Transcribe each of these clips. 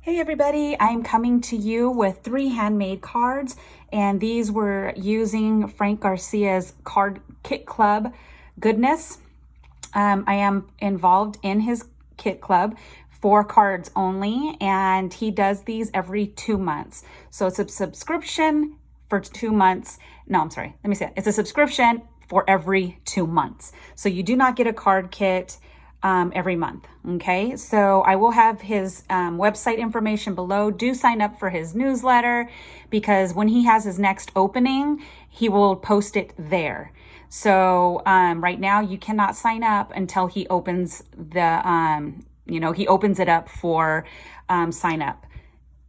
Hey everybody, I'm coming to you with 3 handmade cards, and these were using Frank Garcia's card kit club goodness. I am involved in his kit club for cards only, and he does these every 2 months. So it's a subscription for 2 months. No, I'm sorry. Let me say it. It's a subscription for every 2 months. So you do not get a card kit every month. Okay, so I will have his website information below. Do sign up for his newsletter, because when he has his next opening, he will post it there. So right now you cannot sign up until he opens the, he opens it up for sign up.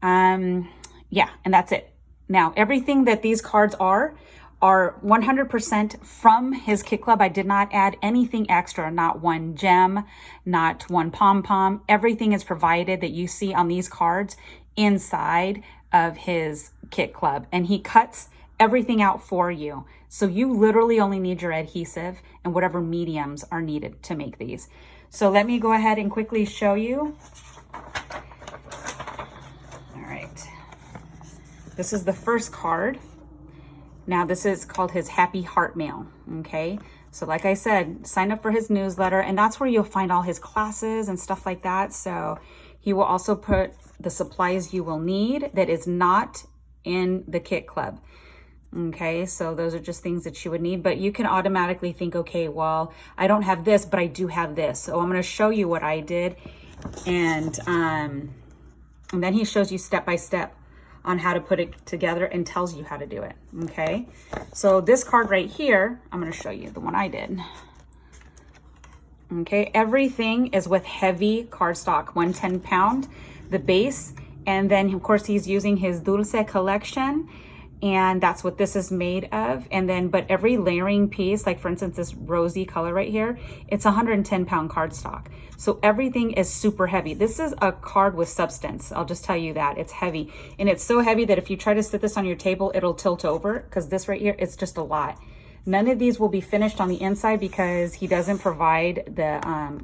Yeah, and that's it. Now, everything that these cards are 100% from his kit club. I did not add anything extra, not one gem, not one pom-pom. Everything is provided that you see on these cards inside of his kit club, and he cuts everything out for you. So you literally only need your adhesive and whatever mediums are needed to make these. So let me go ahead and quickly show you. All right. This is the first card. Now this is called his Happy Heart Mail, okay? So like I said, sign up for his newsletter, and that's where you'll find all his classes and stuff like that. So he will also put the supplies you will need that is not in the kit club, okay? So those are just things that you would need, but you can automatically think, okay, well, I don't have this, but I do have this. So I'm gonna show you what I did, and then he shows you step by step on how to put it together and tells you how to do it, okay? So this card right here, I'm gonna show you the one I did. Okay, everything is with heavy cardstock, 110 pound, the base, and then of course he's using his Dulce collection, and that's what this is made of. And then, but every layering piece, like for instance, this rosy color right here, it's 110 pound cardstock. So everything is super heavy. This is a card with substance. I'll just tell you that it's heavy, and it's so heavy that if you try to sit this on your table, it'll tilt over, because this right here, it's just a lot. None of these will be finished on the inside because he doesn't provide the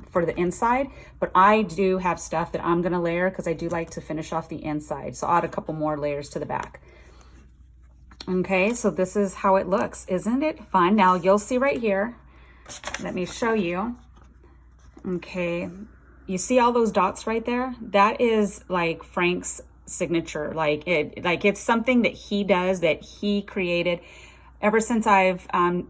for the inside, but I do have stuff that I'm gonna layer because I do like to finish off the inside. So I'll add a couple more layers to the back. Okay, so this is how it looks. Isn't it fun? Now you'll see right here, let me show you. Okay, you see all those dots right there? That is like Frank's signature. Like it's something that he does, that he created. Ever since I've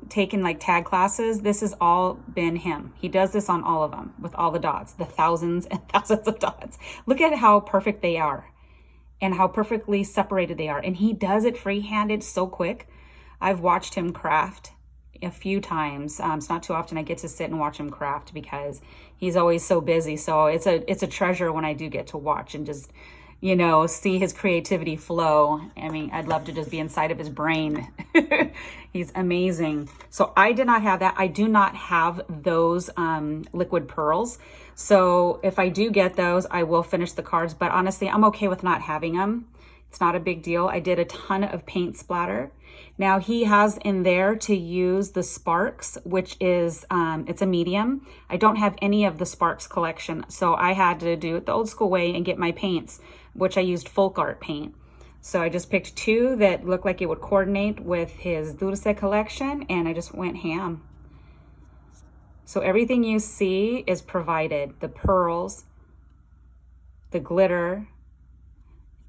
taken like tag classes, this has all been him. He does this on all of them with all the dots, the thousands and thousands of dots. Look at how perfect they are and how perfectly separated they are. And he does it free-handed so quick. I've watched him craft a few times. It's not too often I get to sit and watch him craft because he's always so busy. So it's a treasure when I do get to watch and just, you know, see his creativity flow. I mean, I'd love to just be inside of his brain. He's amazing. So I did not have that. I do not have those liquid pearls. So if I do get those, I will finish the cards, but honestly, I'm okay with not having them. It's not a big deal. I did a ton of paint splatter. Now he has in there to use the Sparks, which is, it's a medium. I don't have any of the Sparks collection, so I had to do it the old school way and get my paints, which I used folk art paint. So I just picked 2 that looked like it would coordinate with his Dulce collection, and I just went ham. So everything you see is provided, the pearls, the glitter,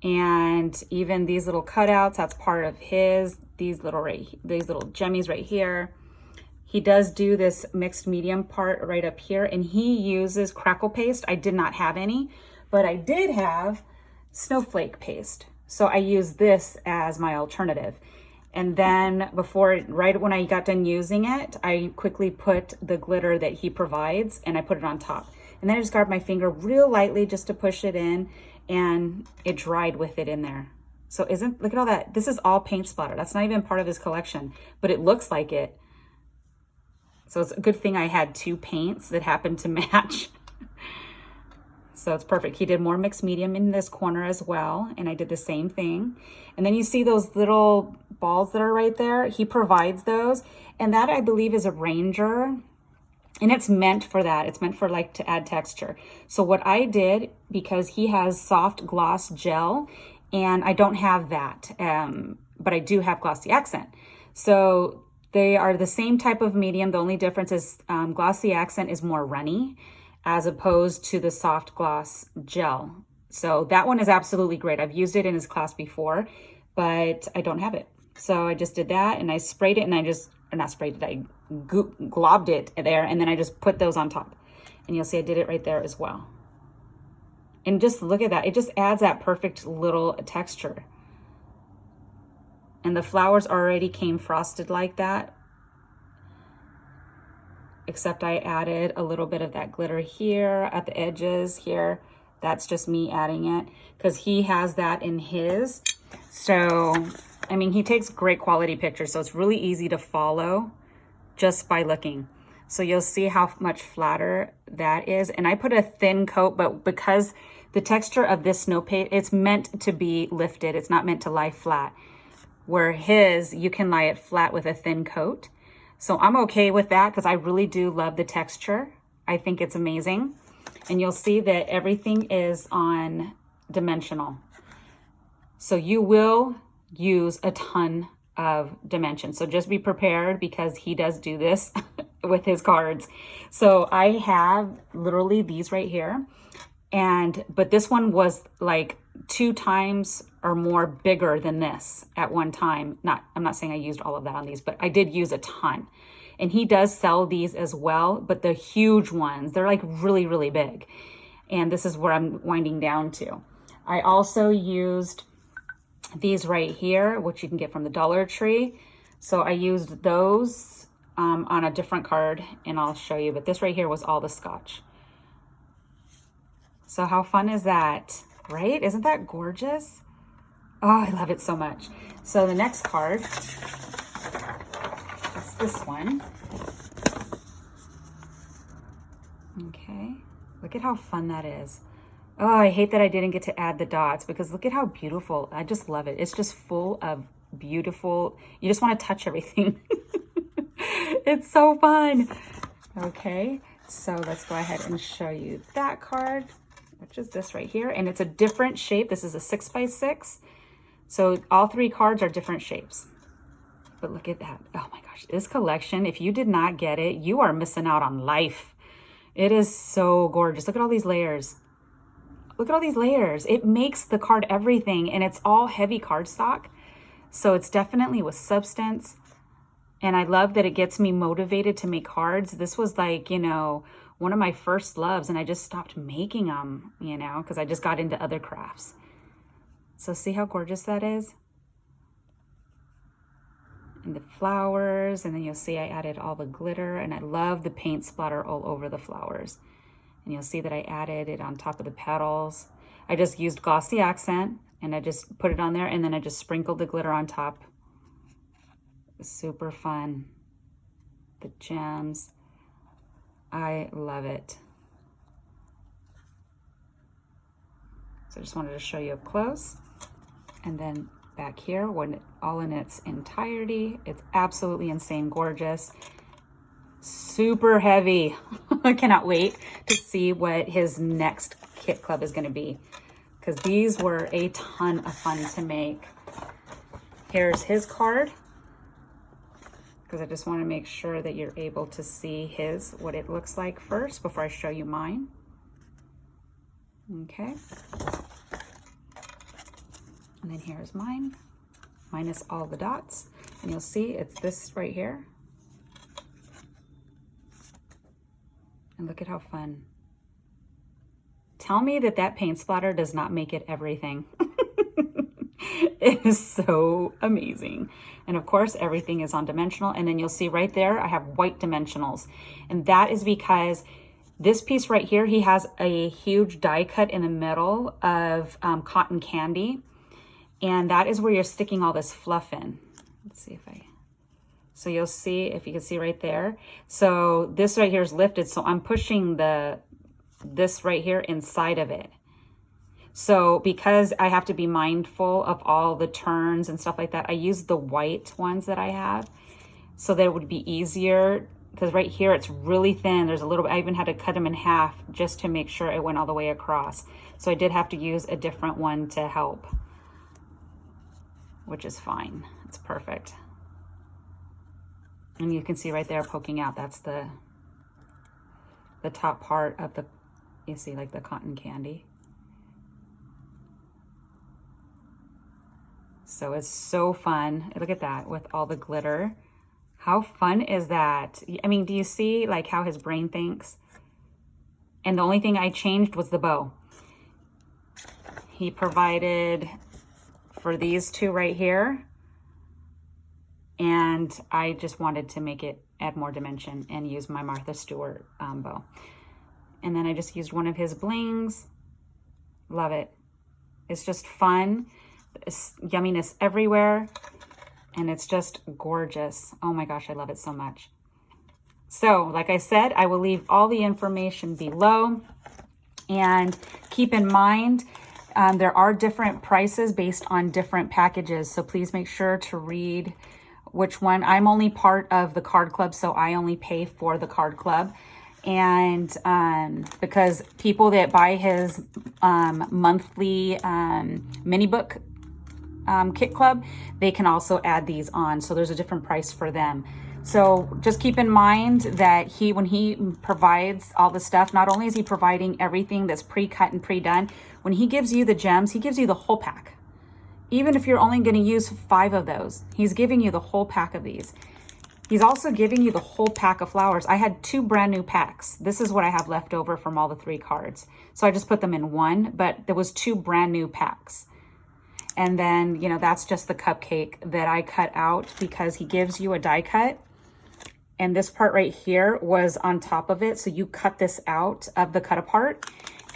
and even these little cutouts, that's part of his, these little jemmies right here. He does do this mixed medium part right up here, and he uses crackle paste. I did not have any, but I did have snowflake paste. So I use this as my alternative. And then right when I got done using it, I quickly put the glitter that he provides and I put it on top. And then I just grabbed my finger real lightly just to push it in, and it dried with it in there. So look at all that. This is all paint splatter. That's not even part of his collection, but it looks like it. So it's a good thing I had 2 paints that happened to match. So it's perfect. He did more mixed medium in this corner as well, and I did the same thing. And then you see those little balls that are right there. He provides those, and that I believe is a Ranger And it's meant for that. It's meant for like to add texture. So what I did, because he has soft gloss gel and I don't have that, but I do have glossy accent. So they are the same type of medium. The only difference is glossy accent is more runny as opposed to the soft gloss gel. So that one is absolutely great. I've used it in his class before, but I don't have it. So I just did that and I sprayed it and I just, or not sprayed it, I globbed it there and then I just put those on top. And you'll see I did it right there as well. And just look at that. It just adds that perfect little texture. And the flowers already came frosted like that. Except I added a little bit of that glitter here at the edges here. That's just me adding it because he has that in his. So, I mean, he takes great quality pictures. So it's really easy to follow just by looking. So you'll see how much flatter that is. And I put a thin coat, but because the texture of this snow paint, it's meant to be lifted. It's not meant to lie flat. Where his, you can lie it flat with a thin coat. So I'm okay with that because I really do love the texture. I think it's amazing. And you'll see that everything is on dimensional. So you will use a ton of dimension. So just be prepared because he does do this with his cards. So I have literally these right here. But this one was like 2 times or more bigger than this at one time. I'm not saying I used all of that on these, but I did use a ton. And he does sell these as well, but the huge ones, they're like really, really big. And this is where I'm winding down to. I also used these right here, which you can get from the Dollar Tree. So I used those on a different card and I'll show you, but this right here was all the scotch. So how fun is that, right? Isn't that gorgeous? Oh, I love it so much. So the next card is this one. Okay, look at how fun that is. Oh, I hate that I didn't get to add the dots because look at how beautiful. I just love it. It's just full of beautiful, you just want to touch everything. It's so fun. Okay, so let's go ahead and show you that card, which is this right here. And it's a different shape. This is a 6x6. So all 3 cards are different shapes. But look at that. Oh my gosh, this collection, if you did not get it, you are missing out on life. It is so gorgeous. Look at all these layers. Look at all these layers. It makes the card everything, and it's all heavy cardstock. So it's definitely with substance. And I love that it gets me motivated to make cards. This was like, you know, one of my first loves, and I just stopped making them, you know, because I just got into other crafts. So see how gorgeous that is? And the flowers, and then you'll see I added all the glitter, and I love the paint splatter all over the flowers. And you'll see that I added it on top of the petals. I just used glossy accent, and I just put it on there, and then I just sprinkled the glitter on top. Super fun. The gems. I love it. So I just wanted to show you up close. And then back here, when all in its entirety, it's absolutely insane gorgeous. Super heavy. I cannot wait to see what his next kit club is going to be, because these were a ton of fun to make. Here's his card, because I just want to make sure that you're able to see his, what it looks like first before I show you mine. Okay. And then here's mine, minus all the dots. And you'll see it's this right here. And look at how fun. Tell me that that paint splatter does not make it everything. It is so amazing. And of course, everything is on dimensional. And then you'll see right there, I have white dimensionals. And that is because this piece right here, he has a huge die cut in the middle of cotton candy. And that is where you're sticking all this fluff in. Let's see if so you'll see, if you can see right there. So this right here is lifted. So I'm pushing this right here inside of it. So because I have to be mindful of all the turns and stuff like that, I use the white ones that I have so that it would be easier because right here it's really thin. There's a little bit, I even had to cut them in half just to make sure it went all the way across. So I did have to use a different one to help, which is fine. It's perfect. And you can see right there poking out, that's the top part of the, you see like the cotton candy. So it's so fun. Look at that with all the glitter. How fun is that? I mean, do you see like how his brain thinks? And the only thing I changed was the bow. He provided for these two right here. And I just wanted to make it add more dimension and use my Martha Stewart bow. And then I just used one of his blings. Love it. It's just fun. It's yumminess everywhere. And it's just gorgeous. Oh my gosh, I love it so much. So, like I said, I will leave all the information below. And keep in mind, there are different prices based on different packages. So please make sure to read which one. I'm only part of the card club, so I only pay for the card club. And because people that buy his monthly mini book kit club, they can also add these on. So there's a different price for them. So just keep in mind that when he provides all the stuff, not only is he providing everything that's pre-cut and pre-done, when he gives you the gems, he gives you the whole pack. Even if you're only going to use 5 of those, he's giving you the whole pack of these. He's also giving you the whole pack of flowers. I had 2 brand new packs. This is what I have left over from all the 3 cards. So I just put them in one, but there was 2 brand new packs. And then, you know, that's just the cupcake that I cut out because he gives you a die cut. And this part right here was on top of it. So you cut this out of the cut apart.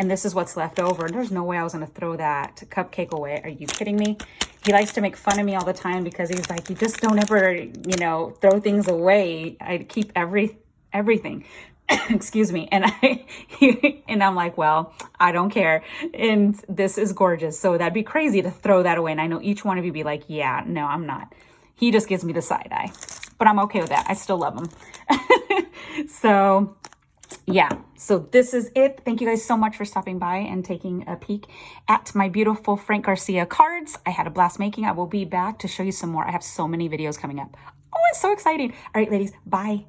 And this is what's left over. And there's no way I was going to throw that cupcake away. Are you kidding me? He likes to make fun of me all the time because he's like, you just don't ever, you know, throw things away. I keep everything. Excuse me. And I'm like, well, I don't care. And this is gorgeous. So that'd be crazy to throw that away. And I know each one of you be like, yeah, no, I'm not. He just gives me the side eye, but I'm okay with that. I still love him. So yeah, so this is it. Thank you guys so much for stopping by and taking a peek at my beautiful Frank Garcia cards. I had a blast making. I will be back to show you some more. I have so many videos coming up. Oh, it's so exciting. All right, ladies, bye.